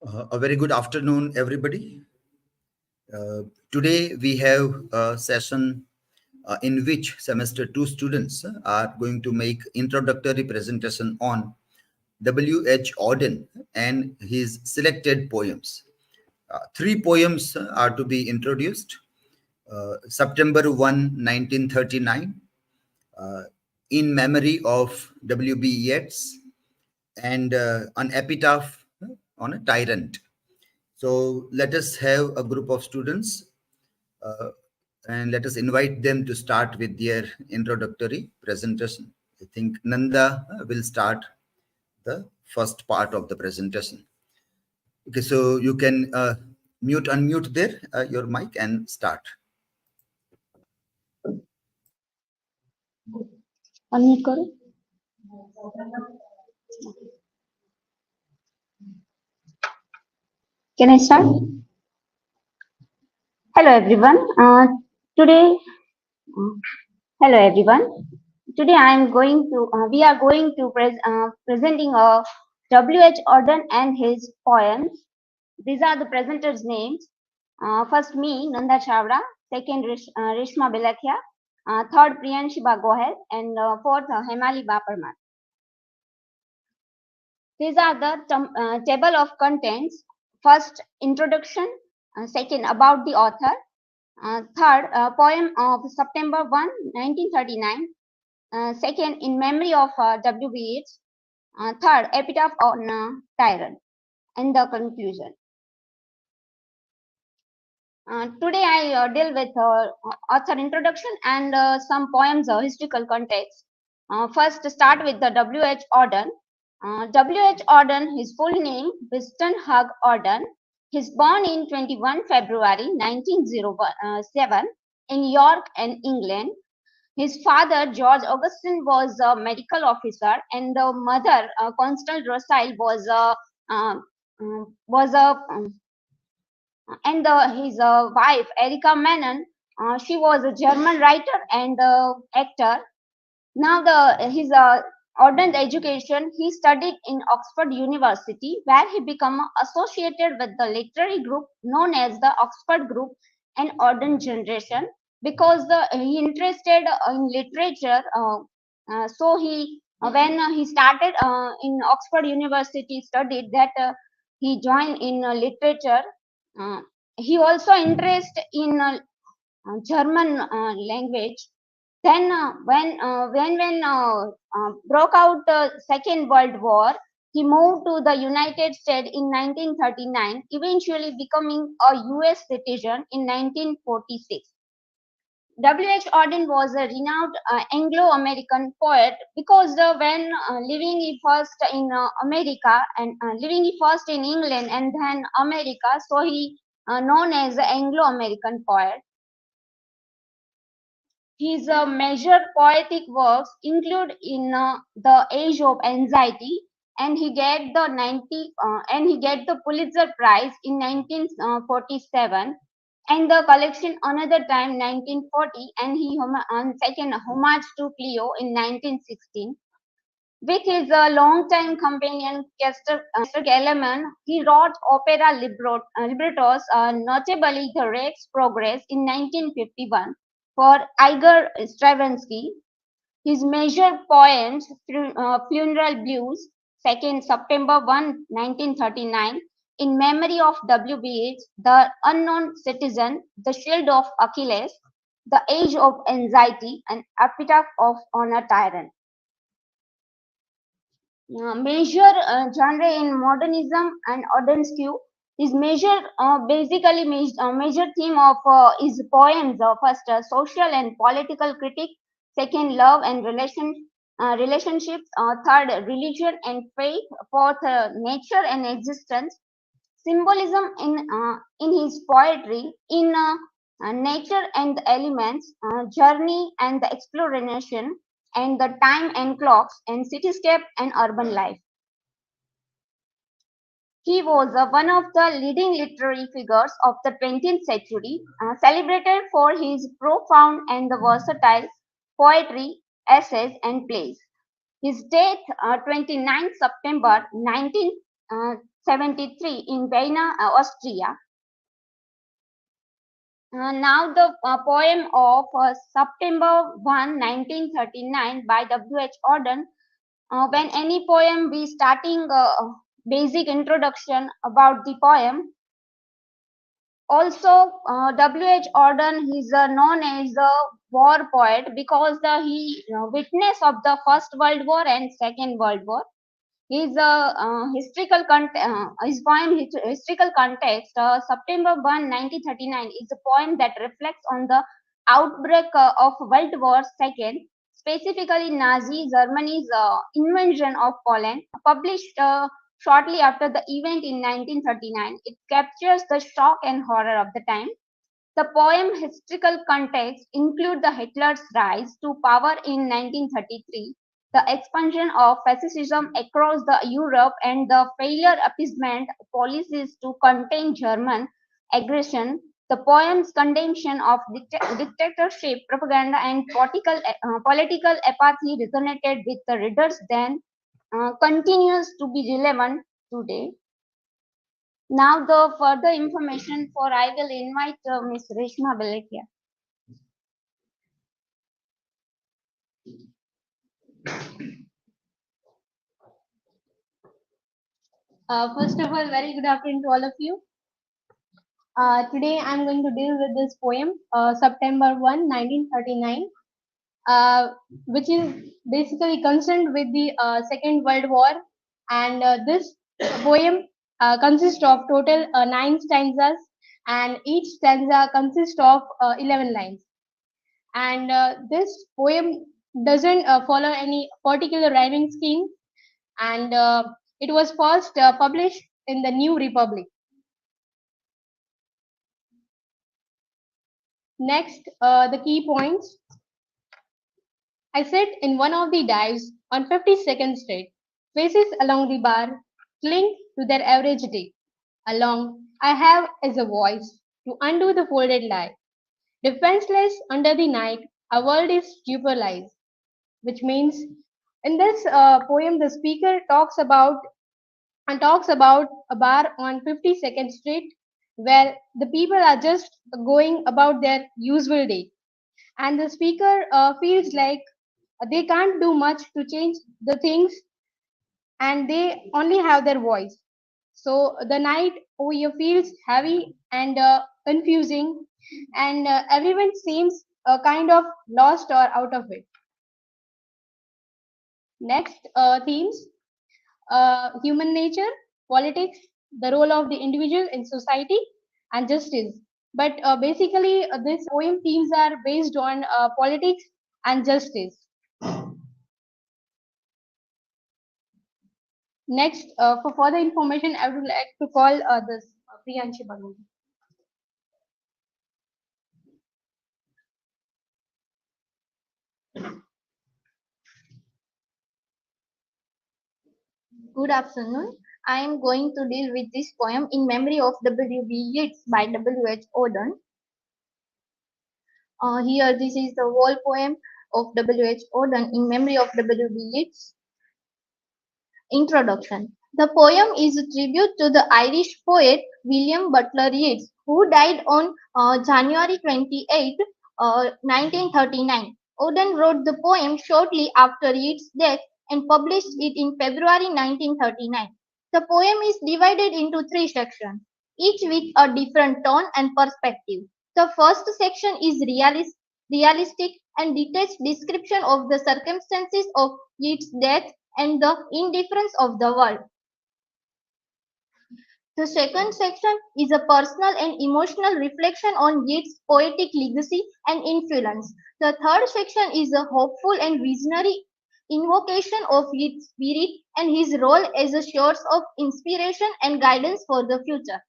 A very good afternoon, everybody. Today we have a session in which semester 2 students are going to make introductory presentation on W.H. Auden and his selected poems. Three poems are to be introduced. September 1, 1939, uh, In Memory of W.B. Yeats, and an epitaph on a tyrant. So let us have a group of students uh, and let us invite them to start with their introductory presentation. I think Nanda will start the first part of the presentation. Okay, so you can unmute there your mic and start. Unmute करो. Can I start? Hello everyone. Today, hello everyone. Today I am going to. We are going to presenting W.H. Auden and his poems. These are the presenters' names. First me, Nanda Chavda. Second, Rishma Belathia. Third, Priyanshiba Gohel. And fourth, Hemali Baparman. These are the table of contents. First, introduction. Second, about the author. Third, poem of September 1, 1939. Second, in memory of W.B. Yeats. Third, epitaph on tyrant. And the conclusion. Today I deal with author introduction and some poems historical context. First, start with the W.H. Auden. W.H. Auden, his full name, Winston Hugh Auden. He's born in 21 February 1907 in York, England. His father, George Augustine, was a medical officer, and the mother, Constance Rossile, was and his wife, Erica Menon, she was a German writer and actor. Now his Auden's education, he studied in Oxford University, where he became associated with the literary group known as the Oxford Group and Auden Generation, because he interested in literature. So he when he started in Oxford University, studied that he joined in literature. He also interested in German language. Then, when broke out the Second World War, he moved to the United States in 1939, eventually becoming a U.S. citizen in 1946. W.H. Auden was a renowned Anglo-American poet because when living first in America and living first in England and then America, so he known as the Anglo-American poet. His major poetic works include in the Age of Anxiety, and he get the Pulitzer Prize in 1947, and the collection Another Time 1940, and he second Homage to Cleo in 1916. With his long-time companion Kester Kellerman, he wrote opera librettos, notably The Rake's Progress in 1951 for Igor Stravinsky. His major poems, Funeral Blues, 2nd September 1, 1939, In Memory of W.B. Yeats, The Unknown Citizen, The Shield of Achilles, The Age of Anxiety, and Epitaph on a Tyrant. Major genre in modernism and Audensque. His major theme of his poems, first social and political critique, second love and relationships, third religion and faith, fourth nature and existence. Symbolism in his poetry, in nature and the elements, journey and the exploration, and the time and clocks, and cityscape and urban life. He was one of the leading literary figures of the 20th century, celebrated for his profound and versatile poetry, essays, and plays. His death, 29 September 1973 in Vienna, Austria. Now the poem of September 1, 1939 by W.H. Auden. When any poem we starting basic introduction about the poem. Also, W.H. Auden is known as a war poet because he witness of the First World War and Second World War. His his poem historical context, September 1, 1939, is a poem that reflects on the outbreak of World War II, specifically Nazi Germany's invasion of Poland. Published shortly after the event in 1939, it captures the shock and horror of the time. The poem historical context include the Hitler's rise to power in 1933, the expansion of fascism across the Europe, and the failure appeasement policies to contain German aggression. The poem's condemnation of dictatorship, propaganda, and political apathy resonated with the readers then, continues to be relevant today. Now the further information for I will invite Ms. Reshma Beletia. First of all, very good afternoon to all of you. Today I'm going to deal with this poem, September 1, 1939, which is basically concerned with the Second World War. And this poem consists of total 9 stanzas, and each stanza consists of 11 lines. And this poem doesn't follow any particular rhyming scheme, and it was first published in the New Republic. Next, the key points. I sit in one of the dives on 52nd Street. Faces along the bar cling to their average day. Along, I have as a voice to undo the folded lie. Defenseless under the night, our world is stuporalized. Which means, in this poem, the speaker talks about a bar on 52nd Street where the people are just going about their usual day, and the speaker feels like they can't do much to change the things, and they only have their voice. So the night over here feels heavy and confusing, and everyone seems kind of lost or out of it. Next, themes: human nature, politics, the role of the individual in society, and justice. But basically, this poem themes are based on politics and justice. Next, for further information, I would like to call this Priyanshi Bhagan. Good afternoon. I am going to deal with this poem in memory of W.B. Yeats by W.H. Auden. Here, this is the whole poem of W.H. Auden in memory of W.B. Yeats. Introduction. The poem is a tribute to the Irish poet William Butler Yeats, who died on January 28, 1939. Auden wrote the poem shortly after Yeats' death and published it in February 1939. The poem is divided into 3 sections, each with a different tone and perspective. The first section is realistic and detailed description of the circumstances of Yeats' death and the indifference of the world. The second section is a personal and emotional reflection on Yeats' poetic legacy and influence. The third section is a hopeful and visionary invocation of Yeats' spirit and his role as a source of inspiration and guidance for the future.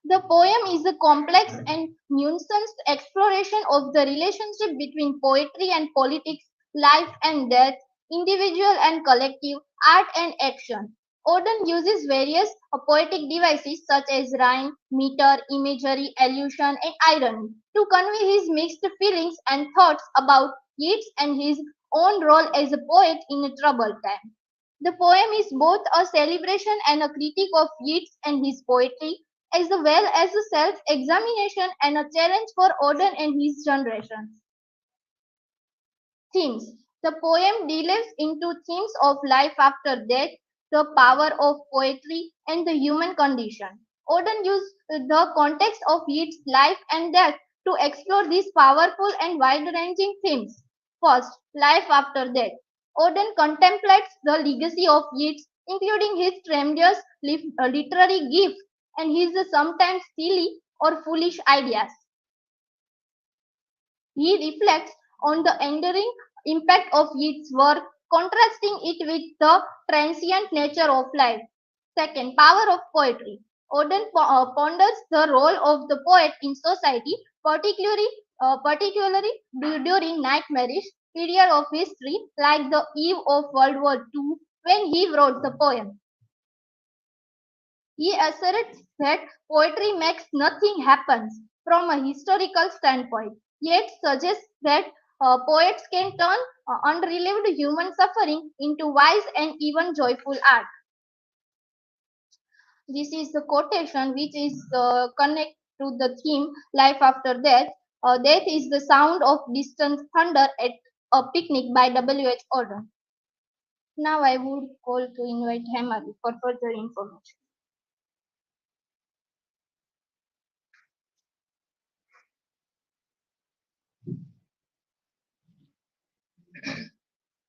The poem is a complex and nuanced exploration of the relationship between poetry and politics, life and death, individual and collective, art and action. Auden uses various poetic devices such as rhyme, meter, imagery, allusion, and irony to convey his mixed feelings and thoughts about Yeats and his own role as a poet in a troubled time. The poem is both a celebration and a critique of Yeats and his poetry, as well as a self-examination and a challenge for Auden and his generation. Themes. The poem delves into themes of life after death, the power of poetry, and the human condition. Auden used the context of Yeats' life and death to explore these powerful and wide-ranging themes. First, life after death. Auden contemplates the legacy of Yeats, including his tremendous literary gifts and his sometimes silly or foolish ideas. He reflects on the enduring impact of its work, contrasting it with the transient nature of life. Second, power of poetry. Auden ponders the role of the poet in society, particularly during nightmarish period of history like the eve of World War II when he wrote the poem. He asserts that poetry makes nothing happen from a historical standpoint, yet suggests that poets can turn unrelieved human suffering into wise and even joyful art. This is the quotation which is connected to the theme life after death. Death is the sound of distant thunder at a picnic by W.H. Auden. Now I would call to invite Hemali for further information.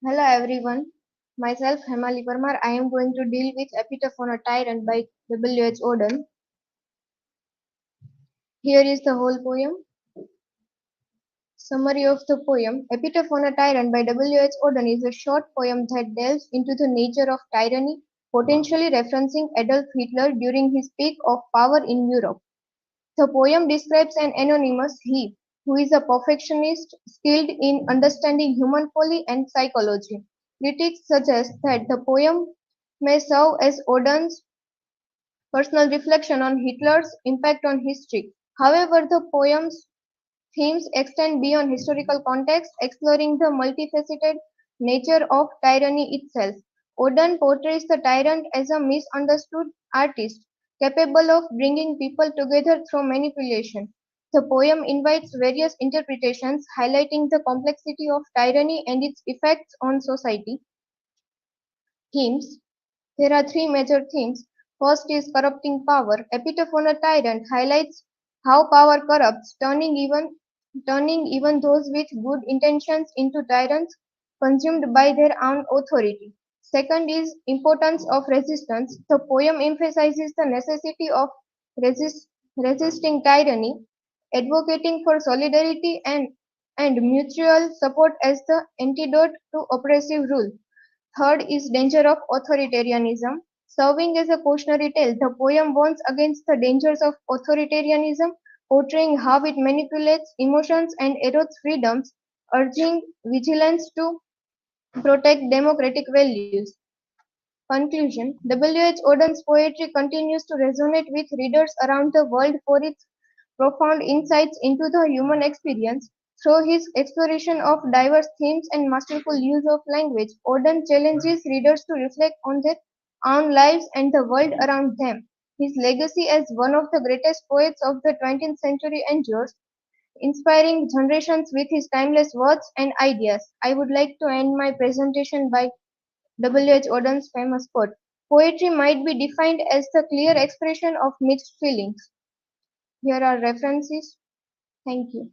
Hello everyone, myself Hemali Parmar. I am going to deal with Epitaph on a Tyrant by W.H. Auden. Here is the whole poem. Summary of the poem. Epitaph on a Tyrant by W.H. Auden is a short poem that delves into the nature of tyranny, potentially referencing Adolf Hitler during his peak of power in Europe. The poem describes an anonymous he, who is a perfectionist skilled in understanding human folly and psychology. Critics suggest that the poem may serve as Auden's personal reflection on Hitler's impact on history. However, the poem's themes extend beyond historical context, exploring the multifaceted nature of tyranny itself. Auden portrays the tyrant as a misunderstood artist, capable of bringing people together through manipulation. The poem invites various interpretations, highlighting the complexity of tyranny and its effects on society. Themes. There are three major themes. First is corrupting power. Epitaph on a Tyrant highlights how power corrupts, turning even those with good intentions into tyrants consumed by their own authority. Second is importance of resistance. The poem emphasizes the necessity of resisting tyranny, advocating for solidarity and mutual support as the antidote to oppressive rule. Third is danger of authoritarianism. Serving as a cautionary tale, the poem warns against the dangers of authoritarianism, portraying how it manipulates emotions and erodes freedoms, urging vigilance to protect democratic values. Conclusion. W.H. Auden's poetry continues to resonate with readers around the world for its profound insights into the human experience. Through his exploration of diverse themes and masterful use of language, Auden challenges readers to reflect on their own lives and the world around them. His legacy as one of the greatest poets of the 20th century endures, inspiring generations with his timeless words and ideas. I would like to end my presentation by W.H. Auden's famous quote, "Poetry might be defined as the clear expression of mixed feelings." Here are references. Thank you.